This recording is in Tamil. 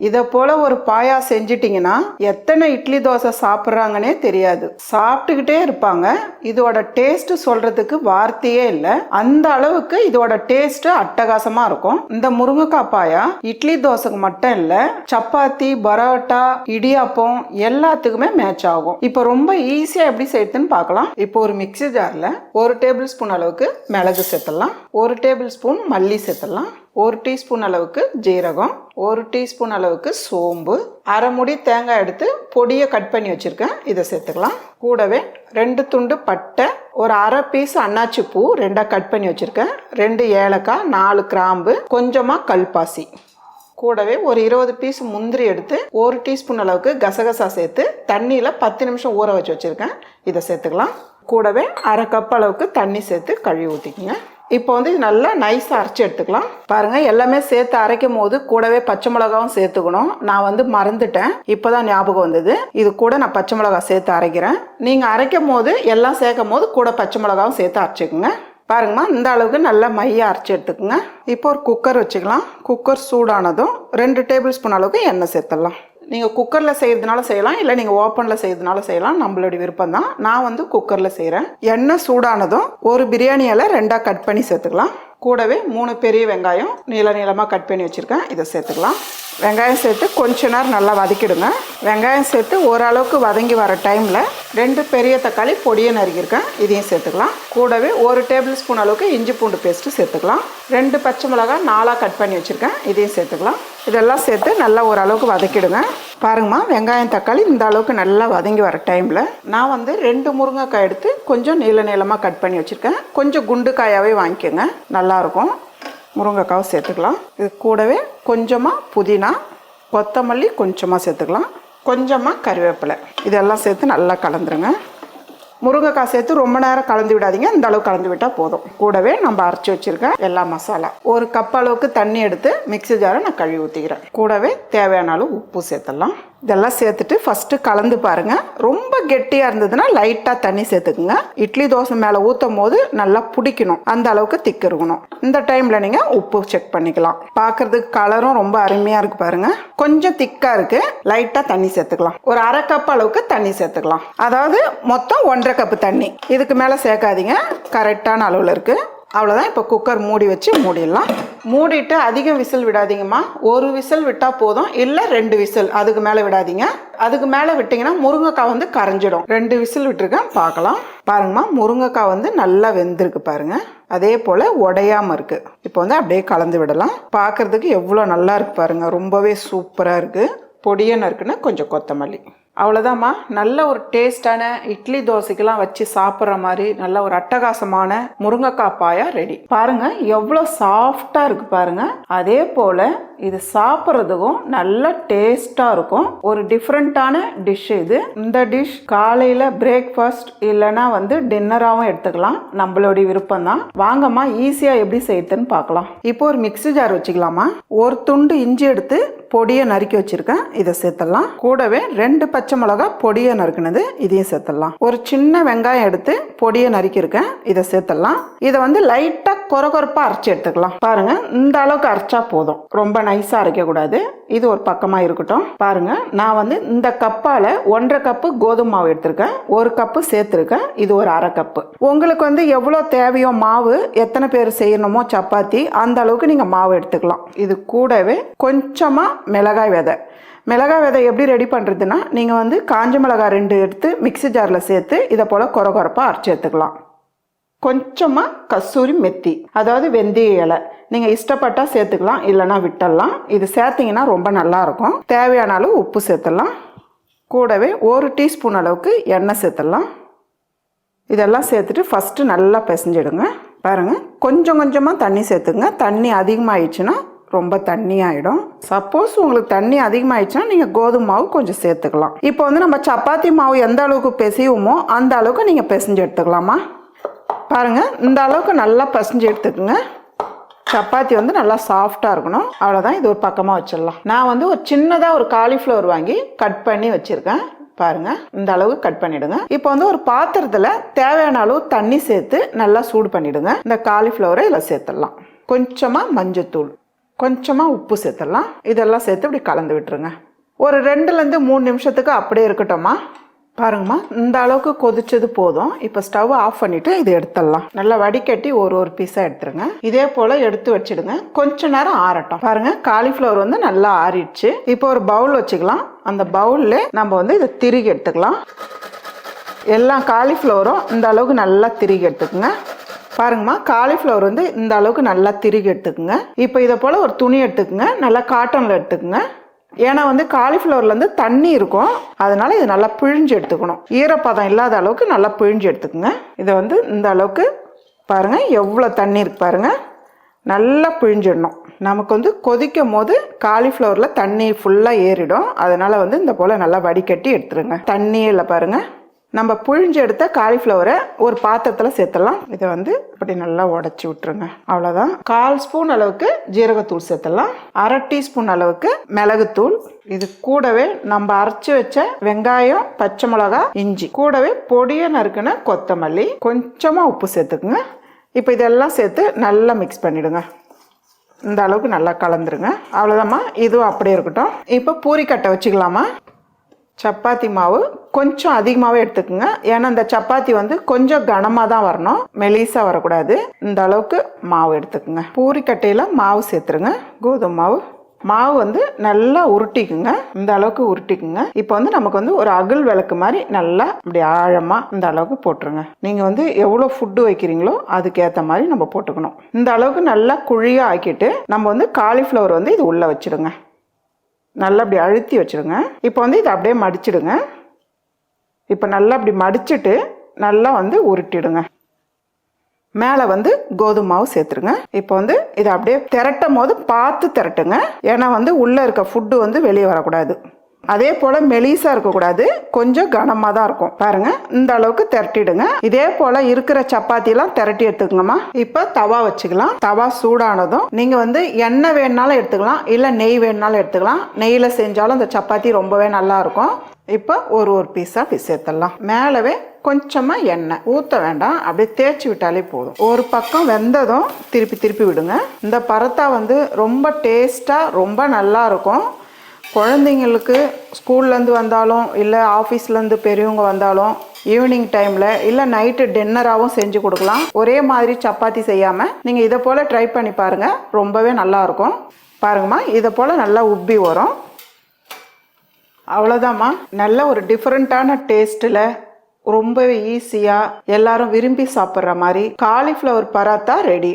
இதை போல ஒரு பாயா செஞ்சிட்டிங்கன்னா எத்தனை இட்லி தோசை சாப்பிட்றாங்கன்னே தெரியாது. சாப்பிட்டுக்கிட்டே இருப்பாங்க. இதோட டேஸ்ட் சொல்றதுக்கு வார்த்தையே இல்லை. அந்த அளவுக்கு இதோட டேஸ்ட் அட்டகாசமா இருக்கும். இந்த முருங்கைக்காய் பாயா இட்லி தோசைக்கு மட்டும் இல்லை, சப்பாத்தி, பரோட்டா, இடியாப்பம் எல்லாத்துக்குமே மேட்ச் ஆகும். இப்போ ரொம்ப ஈஸியா எப்படி செய்யுதுன்னு பார்க்கலாம். இப்போ ஒரு மிக்ஸி ஜார்ல 1 டேபிள் ஸ்பூன் அளவுக்கு மிளகு சேர்த்துடலாம், 1 டேபிள் ஸ்பூன் மல்லி சேர்த்துடலாம், 1 டீஸ்பூன் அளவுக்கு ஜீரகம், 1 டீஸ்பூன் அளவுக்கு சோம்பு, அரை முடி தேங்காய் எடுத்து பொடியை கட் பண்ணி வச்சிருக்கேன், இதை சேர்த்துக்கலாம். கூடவே 2 துண்டு பட்டை, ஒரு அரை பீஸ் அன்னாச்சி பூ 2 கட் பண்ணி வச்சிருக்கேன், 2 ஏலக்காய், 4 கிராம்பு, கொஞ்சமா கல்பாசி, கூடவே ஒரு 20 பீஸ் முந்திரி எடுத்து 1 டீஸ்பூன் அளவுக்கு கசகசா சேர்த்து தண்ணியில் 10 நிமிஷம் ஊற வச்சு வச்சிருக்கேன், இதை சேர்த்துக்கலாம். கூடவே அரை கப் அளவுக்கு தண்ணி சேர்த்து கழுவி ஊற்றிக்கோங்க. இப்போ வந்து இது நல்லா நைஸாக அரைச்சி எடுத்துக்கலாம். பாருங்கள், எல்லாமே சேர்த்து அரைக்கும் போது கூடவே பச்சை மிளகாவும் சேர்த்துக்கணும். நான் வந்து மறந்துட்டேன், இப்போ தான் ஞாபகம் வந்தது. இது கூட நான் பச்சை மிளகா சேர்த்து அரைக்கிறேன். நீங்கள் அரைக்கும் போது எல்லாம் சேர்க்கும் போது கூட பச்சை மிளகாவும் சேர்த்து அரைச்சிக்கோங்க. பாருங்கம்மா, இந்த அளவுக்கு நல்லா மைய அரைச்சி எடுத்துக்கோங்க. இப்போ ஒரு குக்கர் வச்சுக்கலாம். குக்கர் சூடானதும் 2 டேபிள் ஸ்பூன் அளவுக்கு எண்ணெய் சேர்த்துடலாம். நீங்கள் குக்கரில் செய்கிறதுனால செய்யலாம், இல்லை நீங்கள் ஓப்பனில் செய்கிறதுனால செய்யலாம், நம்மளுடைய விருப்பம் தான். நான் வந்து குக்கரில் செய்கிறேன். எண்ணெய் சூடானதும் ஒரு பிரியாணி இலை 2 கட் பண்ணி சேர்த்துக்கலாம். கூடவே 3 பெரிய வெங்காயம் நீளமாக கட் பண்ணி வச்சுருக்கேன், இதை சேர்த்துக்கலாம். வெங்காயம் சேர்த்து கொஞ்ச நேரம் நல்லா வதக்கிடுங்க. வெங்காயம் சேர்த்து ஓரளவுக்கு வதங்கி வர டைமில் 2 பெரிய தக்காளி பொடியை நறுக்கியிருக்கேன், இதையும் சேர்த்துக்கலாம். கூடவே 1 டேபிள் ஸ்பூன் அளவுக்கு இஞ்சி பூண்டு பேஸ்ட்டு சேர்த்துக்கலாம். 2 பச்சை மிளகாய் 4 கட் பண்ணி வச்சுருக்கேன், இதையும் சேர்த்துக்கலாம். இதெல்லாம் சேர்த்து நல்லா ஓரளவுக்கு வதக்கிடுங்க. பாருங்கம்மா, வெங்காயம் தக்காளி இந்த அளவுக்கு நல்லா வதங்கி வர டைமில் நான் வந்து 2 முருங்கைக்காய் எடுத்து கொஞ்சம் நீளமாக கட் பண்ணி வச்சுருக்கேன். கொஞ்சம் குண்டு காயாகவே வாங்கிக்கோங்க, நல்லாயிருக்கும். முருங்கைக்காவை சேர்த்துக்கலாம். இது கூடவே கொஞ்சமாக புதினா, கொத்தமல்லி கொஞ்சமாக சேர்த்துக்கலாம், கொஞ்சமாக கறிவேப்பிலை, இதெல்லாம் சேர்த்து நல்லா கலந்துருங்க. முருங்கைக்காய் சேர்த்து ரொம்ப நேரம் கலந்து விடாதீங்க, இந்த அளவு கலந்து விட்டால் போதும். கூடவே நம்ம அரைச்சி வச்சிருக்க எல்லா மசாலா 1 கப் அளவுக்கு தண்ணி எடுத்து மிக்ஸி ஜாரை நான் கழுவி ஊற்றிக்கிறேன். கூடவே தேவையான அளவு உப்பு சேர்த்துடலாம். இதெல்லாம் சேர்த்துட்டு ஃபஸ்ட்டு கலந்து பாருங்கள். ரொம்ப கெட்டியாக இருந்ததுன்னா லைட்டாக தண்ணி சேர்த்துக்குங்க. இட்லி தோசை மேலே ஊற்றும் போது நல்லா பிடிக்கணும், அந்த அளவுக்கு திக்கு இருக்கணும். இந்த டைமில் நீங்கள் உப்பு செக் பண்ணிக்கலாம். பார்க்குறதுக்கு கலரும் ரொம்ப அருமையாக இருக்குது பாருங்கள். கொஞ்சம் திக்காக இருக்குது, லைட்டாக தண்ணி சேர்த்துக்கலாம். ஒரு அரை கப் அளவுக்கு தண்ணி சேர்த்துக்கலாம். அதாவது மொத்தம் 1.5 கப்பு தண்ணி. இதுக்கு மேலே சேர்க்காதீங்க, கரெக்டான அளவில் இருக்குது. அவ்வளோதான். இப்போ குக்கர் மூடி வச்சு மூடிடலாம். மூடிட்டு அதிக விசில் விடாதீங்கம்மா, 1 விசில் விட்டால் போதும், இல்லை 2 விசில், அதுக்கு மேலே விடாதீங்க. அதுக்கு மேலே விட்டிங்கன்னா முருங்கைக்காய் வந்து கரைஞ்சிடும். 2 விசில் விட்டுருக்கேன், பார்க்கலாம். பாருங்கம்மா, முருங்கைக்காய் வந்து நல்லா வெந்திருக்கு பாருங்கள், அதே போல் உடையாமல் இருக்குது. இப்போ வந்து அப்படியே கலந்து விடலாம். பார்க்குறதுக்கு எவ்வளோ நல்லா இருக்குது பாருங்கள், ரொம்பவே சூப்பராக இருக்குது. பொடியன்னு இருக்குன்னா கொஞ்சம் கொத்தமல்லி, அவ்வளோதாம்மா. நல்ல ஒரு டேஸ்டான இட்லி தோசைக்கெல்லாம் வச்சு சாப்பிட்ற மாதிரி நல்ல ஒரு அட்டகாசமான முருங்கைக்காய் பாயா ரெடி. பாருங்க எவ்வளோ சாஃப்டாக இருக்கு பாருங்க. அதே போல் இது சாப்பிட்றதுக்கும் நல்ல டேஸ்டாக இருக்கும். ஒரு டிஃப்ரெண்ட்டான டிஷ் இது. இந்த டிஷ் காலையில் பிரேக்ஃபாஸ்ட் இல்லைன்னா வந்து டின்னராகவும் எடுத்துக்கலாம், நம்மளுடைய விருப்பம் தான். வாங்கம்மா, ஈஸியாக எப்படி செய்யுதுன்னு பார்க்கலாம். இப்போ ஒரு மிக்ஸி ஜார் வச்சுக்கலாமா. 1 துண்டு இஞ்சி எடுத்து பொடியை நறுக்கி வச்சிருக்கேன், இதை சேர்த்துடலாம். கூடவே 2 பச்சை மிளகாய் பொடியை நறுக்குனது, இதையும் சேர்த்துடலாம். ஒரு சின்ன வெங்காயம் எடுத்து பொடியை நறுக்கியிருக்கேன், இதை சேர்த்துடலாம். இதை வந்து லைட்டாக கொரகொரப்பாக அரைச்சி எடுத்துக்கலாம். பாருங்க, இந்த அளவுக்கு அரைச்சா போதும், ரொம்ப நைஸாக அரைக்கக்கூடாது. இது ஒரு பக்கமாக இருக்கட்டும். பாருங்க, நான் வந்து இந்த கப்பால் 1.5 கப்பு கோதுமை மாவு எடுத்திருக்கேன், 1 கப்பு சேர்த்துருக்கேன், இது ஒரு அரை கப்பு. உங்களுக்கு வந்து எவ்வளோ தேவையோ மாவு, எத்தனை பேர் செய்யணுமோ சப்பாத்தி, அந்த அளவுக்கு நீங்கள் மாவு எடுத்துக்கலாம். இது கூடவே கொஞ்சமாக மிளகாய் விதை. மிளகாய் விதை எப்படி ரெடி பண்ணுறதுன்னா, நீங்கள் வந்து காஞ்ச மிளகாய் 2 எடுத்து மிக்ஸி ஜாரில் சேர்த்து இதை போல் கொரகொரப்பாக அரைச்சி எடுத்துக்கலாம். கொஞ்சமாக கஸ்தூரி மெத்தி, அதாவது வெந்தய இலை, நீங்கள் இஷ்டப்பட்டால் சேர்த்துக்கலாம், இல்லைனா விட்டுடலாம். இது சேர்த்திங்கன்னா ரொம்ப நல்லாயிருக்கும். தேவையான அளவு உப்பு சேர்த்துடலாம். கூடவே 1 டீஸ்பூன் அளவுக்கு எண்ணெய் சேர்த்துடலாம். இதெல்லாம் சேர்த்துட்டு ஃபஸ்ட்டு நல்லா பிசைஞ்சிடுங்க. பாருங்கள், கொஞ்சம் கொஞ்சமாக தண்ணி சேர்த்துங்க. தண்ணி அதிகமாகிடுச்சுன்னா ரொம்ப தண்ணி ஆகிடும். சப்போஸ் உங்களுக்கு தண்ணி அதிகமாகிடுச்சுன்னா நீங்கள் கோதுமை மாவு கொஞ்சம் சேர்த்துக்கலாம். இப்போ வந்து நம்ம சப்பாத்தி மாவு எந்த அளவுக்கு பிசையுமோ அந்த அளவுக்கு நீங்கள் பிசைஞ்சு எடுத்துக்கலாமா. பாருங்கள், இந்த அளவுக்கு நல்லா பிசைஞ்சு எடுத்துக்கோங்க. சப்பாத்தி வந்து நல்லா சாஃப்டாக இருக்கணும். அவ்வளோதான், இது ஒரு பக்கமாக வச்சிடலாம். நான் வந்து ஒரு சின்னதாக ஒரு காலிஃப்ளவர் வாங்கி கட் பண்ணி வச்சுருக்கேன். பாருங்க, இந்த அளவு கட் பண்ணிடுங்க. இப்போ வந்து ஒரு பாத்திரத்தில் தேவையான அளவு தண்ணி சேர்த்து நல்லா சூடு பண்ணிடுங்க. இந்த காலிஃப்ளவரை இதில் சேர்த்துடலாம். கொஞ்சமாக மஞ்சத்தூள், கொஞ்சமாக உப்பு சேர்த்துடலாம். இதெல்லாம் சேர்த்து இப்படி கலந்து விட்டுருங்க. ஒரு 2லேருந்து 3 நிமிஷத்துக்கு அப்படியே இருக்கட்டும்மா. பாருங்கம்மா, இந்த அளவுக்கு கொதிச்சது போதும். இப்போ ஸ்டவ் ஆஃப் பண்ணிவிட்டு இதை எடுத்துடலாம். நல்லா வடிகட்டி ஒரு பீஸாக எடுத்துருங்க. இதே போல் எடுத்து வச்சுடுங்க. கொஞ்ச நேரம் ஆறட்டும். பாருங்கள், காலிஃப்ளவர் வந்து நல்லா ஆறிடுச்சு. இப்போ ஒரு பவுல் வச்சுக்கலாம். அந்த பவுலில் நம்ம வந்து இதை திருகி எடுத்துக்கலாம். எல்லா காலிஃப்ளவரும் இந்த அளவுக்கு நல்லா திருகி எடுத்துக்குங்க. பாருங்கம்மா, காலிஃப்ளவர் வந்து இந்த அளவுக்கு நல்லா திருகி எடுத்துக்குங்க. இப்போ இதை போல் ஒரு துணி எடுத்துக்குங்க. நல்லா காட்டனில் எடுத்துக்குங்க. ஏன்னா வந்து காலிஃப்ளவர்லேருந்து தண்ணி இருக்கும், அதனால இது நல்லா பிழிஞ்சு எடுத்துக்கணும். ஈரப்பதம் இல்லாத அளவுக்கு நல்லா பிழிஞ்சு எடுத்துக்கோங்க. இதை வந்து இந்த அளவுக்கு பாருங்கள், எவ்வளோ தண்ணி இருக்கு பாருங்கள், நல்லா பிழிஞ்சிடணும். நமக்கு வந்து கொதிக்கும் போது காலிஃப்ளவரில் தண்ணி ஃபுல்லாக ஏறிடும். அதனால் வந்து இந்த போல் நல்லா வடிகட்டி எடுத்துருங்க. தண்ணியே இல்லை பாருங்கள். நம்ம புழிஞ்சு எடுத்த காலிஃப்ளவரை ஒரு பாத்திரத்தில் சேர்த்துடலாம். இதை வந்து இப்படி நல்லா உடச்சி விட்டுருங்க. அவ்வளோதான். 1/4 ஸ்பூன் அளவுக்கு ஜீரகத்தூள் சேர்த்துடலாம். 1/2 டீஸ்பூன் அளவுக்கு மிளகுத்தூள். இது கூடவே நம்ம அரைச்சி வச்ச வெங்காயம், பச்சை மிளகா, இஞ்சி, கூடவே பொடியை நறுக்குன கொத்தமல்லி, கொஞ்சமாக உப்பு சேர்த்துக்குங்க. இப்போ இதெல்லாம் சேர்த்து நல்லா மிக்ஸ் பண்ணிவிடுங்க. இந்த அளவுக்கு நல்லா கலந்துருங்க. அவ்வளோதாம்மா, இதுவும் அப்படியே இருக்கட்டும். இப்போ பூரிக்கட்டை வச்சுக்கலாமா. சப்பாத்தி மாவு கொஞ்சம் அதிகமாகவே எடுத்துக்கோங்க. ஏன்னா இந்த சப்பாத்தி வந்து கொஞ்சம் கனமாக தான் வரணும், மெலிசாக வரக்கூடாது. இந்த அளவுக்கு மாவு எடுத்துக்கோங்க. பூரிக்கட்டையில் மாவு சேர்த்துருங்க. கோதுமை மாவு வந்து நல்லா உருட்டிக்குங்க. இந்த அளவுக்கு உருட்டிக்குங்க. இப்போ வந்து நமக்கு வந்து ஒரு அகல் விளக்கு மாதிரி நல்லா இப்படி ஆழமாக இந்த அளவுக்கு போட்டுருங்க. நீங்கள் வந்து எவ்வளோ ஃபுட்டு வைக்கிறீங்களோ அதுக்கேற்ற மாதிரி நம்ம போட்டுக்கணும். இந்த அளவுக்கு நல்லா குழியாக ஆக்கிட்டு நம்ம வந்து காலிஃப்ளவர் வந்து இது உள்ளே வச்சுடுங்க. நல்லா அப்படி அழுத்தி வச்சுடுங்க. இப்போ வந்து இதை அப்படியே மடிச்சிடுங்க. இப்போ நல்லா அப்படி மடிச்சுட்டு நல்லா வந்து உருட்டிடுங்க. மேலே வந்து கோதுமை மாவு சேர்த்துருங்க. இப்போ வந்து இதை அப்படியே திரட்டும் போது பார்த்து திரட்டுங்க. ஏன்னா வந்து உள்ளே இருக்க ஃபுட்டு வந்து வெளியே வரக்கூடாது. அதே போல் மெலிசாக இருக்கக்கூடாது, கொஞ்சம் கனமாக தான் இருக்கும். பாருங்கள், இந்த அளவுக்கு திரட்டிடுங்க. இதே போல் இருக்கிற சப்பாத்திலாம் திரட்டி எடுத்துக்கோங்கம்மா. இப்போ தவா வச்சுக்கலாம். தவா சூடானதும் நீங்கள் வந்து எண்ணெய் வேணுனாலும் எடுத்துக்கலாம், இல்லை நெய் வேணுனாலும் எடுத்துக்கலாம். நெய்யில் செஞ்சாலும் அந்த சப்பாத்தி ரொம்பவே நல்லாயிருக்கும். இப்போ ஒரு பீஸாக அப்படி சேர்த்துடலாம். மேலவே கொஞ்சமாக எண்ணெய் ஊற்ற வேண்டாம், அப்படியே தேய்ச்சி விட்டாலே போதும். ஒரு பக்கம் வெந்ததும் திருப்பி விடுங்க. இந்த பரோட்டா வந்து ரொம்ப டேஸ்ட்டாக ரொம்ப நல்லா இருக்கும். குழந்தைங்களுக்கு ஸ்கூல்லேருந்து வந்தாலும், இல்லை ஆஃபீஸ்லேருந்து பெரியவங்க வந்தாலும், ஈவினிங் டைமில் இல்லை நைட்டு டின்னராகவும் செஞ்சு கொடுக்கலாம். ஒரே மாதிரி சப்பாத்தி செய்யாமல் நீங்கள் இதை போல் ட்ரை பண்ணி பாருங்கள், ரொம்பவே நல்லாயிருக்கும். பாருங்கம்மா, இதை போல் நல்லா உப்பி வரும். அவ்வளோதாம்மா, நல்ல ஒரு டிஃப்ரெண்ட்டான டேஸ்ட்டில் ரொம்பவே ஈஸியாக எல்லாரும் விரும்பி சாப்பிட்ற மாதிரி காலிஃப்ளவர் பரோட்டா ரெடி.